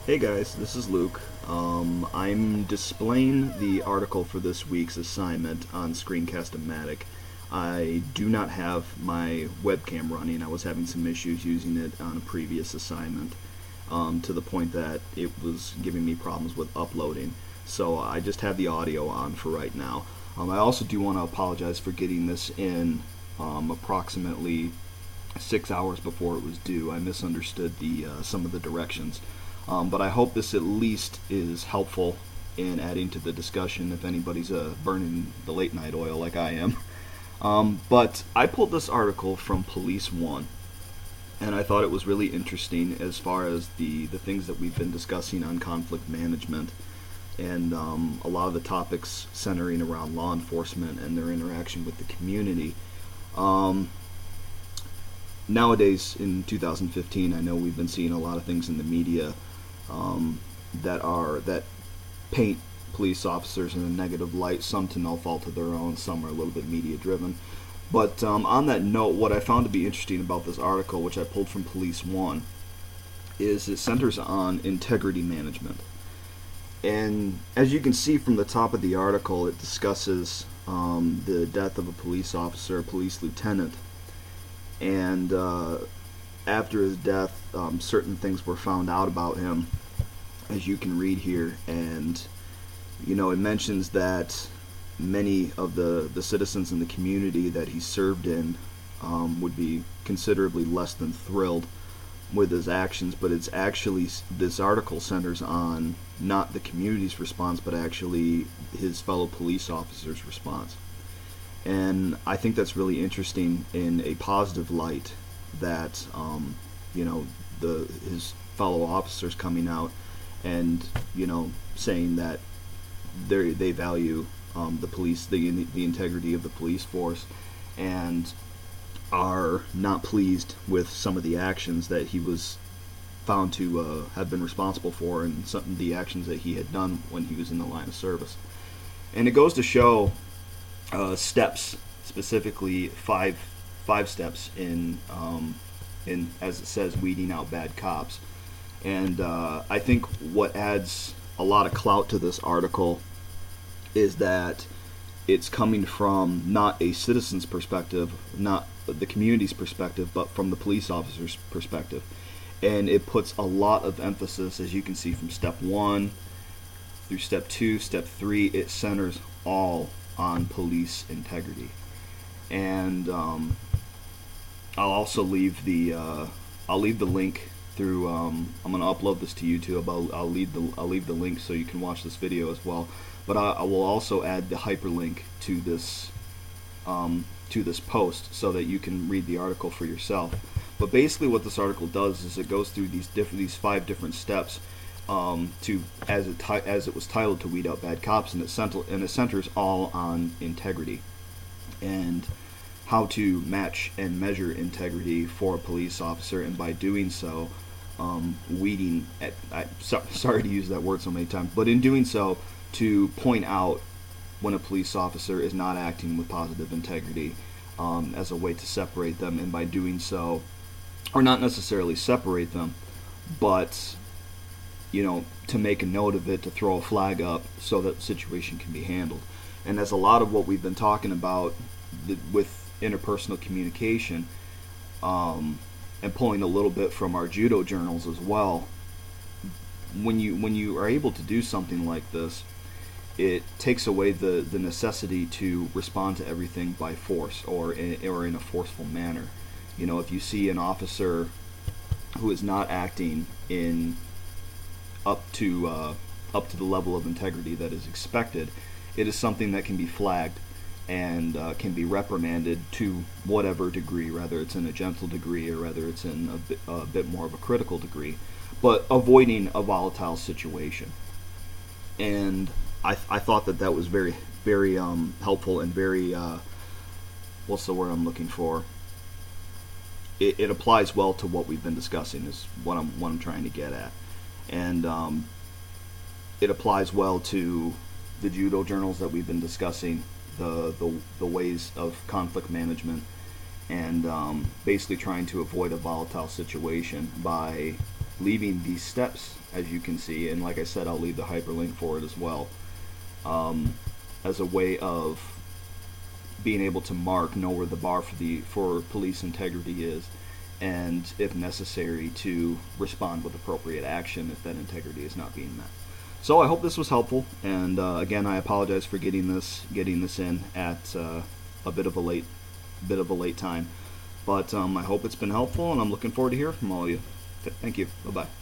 Hey guys, this is Luke. I'm displaying the article for this week's assignment on Screencast-O-Matic. I do not have my webcam running. I was having some issues using it on a previous assignment, to the point that it was giving me problems with uploading. So I just have the audio on for right now. I also do want to apologize for getting this in approximately 6 hours before it was due. I misunderstood some of the directions. But I hope this at least is helpful in adding to the discussion if anybody's burning the late night oil like I am. But I pulled this article from Police One, and I thought it was really interesting as far as the things that we've been discussing on conflict management and a lot of the topics centering around law enforcement and their interaction with the community. Nowadays, in 2015, I know we've been seeing a lot of things in the media that paint police officers in a negative light, some to no fault of their own, some are a little bit media driven. But on that note, what I found to be interesting about this article, which I pulled from Police One, is it centers on integrity management. And as you can see from the top of the article, it discusses the death of a police officer, a police lieutenant, and after his death, certain things were found out about him, as you can read here. And it mentions that many of the citizens in the community that he served in would be considerably less than thrilled with his actions. But it's actually, this article centers on not the community's response, but actually his fellow police officers' response. And I think that's really interesting in a positive light, that his fellow officers coming out and saying that they value the police, the integrity of the police force, and are not pleased with some of the actions that he was found to have been responsible for, and some of the actions that he had done when he was in the line of service. And it goes to show steps, specifically five steps in as it says, weeding out bad cops. And I think what adds a lot of clout to this article is that it's coming from not a citizen's perspective, not the community's perspective, but from the police officer's perspective. And it puts a lot of emphasis, as you can see, from step 1 through step 2, step 3, it centers all on police integrity. And I'll also leave the link through. I'm going to upload this to YouTube. I'll leave the link so you can watch this video as well. But I will also add the hyperlink to this post so that you can read the article for yourself. But basically, what this article does is it goes through these 5 different steps as it was titled, to weed out bad cops, and it centers all on integrity and how to match and measure integrity for a police officer, and by doing so, weeding. Sorry to use that word so many times, but in doing so, to point out when a police officer is not acting with positive integrity, as a way to separate them, and by doing so, or not necessarily separate them, but to make a note of it, to throw a flag up so that the situation can be handled. And that's a lot of what we've been talking about with interpersonal communication, and pulling a little bit from our judo journals as well. When you are able to do something like this, it takes away the necessity to respond to everything by force or in a forceful manner. If you see an officer who is not acting up to the level of integrity that is expected, it is something that can be flagged and can be reprimanded to whatever degree, whether it's in a gentle degree or whether it's in a bit more of a critical degree, but avoiding a volatile situation. And I thought that was very, very helpful, and very, what's the word I'm looking for? It applies well to what we've been discussing, is what I'm trying to get at. And it applies well to the judo journals that we've been discussing, the ways of conflict management, and basically trying to avoid a volatile situation by leaving these steps, as you can see, and like I said, I'll leave the hyperlink for it as well, as a way of being able to know where the bar for police integrity is, and if necessary to respond with appropriate action if that integrity is not being met. So I hope this was helpful, and again, I apologize for getting this in at a bit of a late time, but I hope it's been helpful, and I'm looking forward to hearing from all of you. Thank you. Bye bye.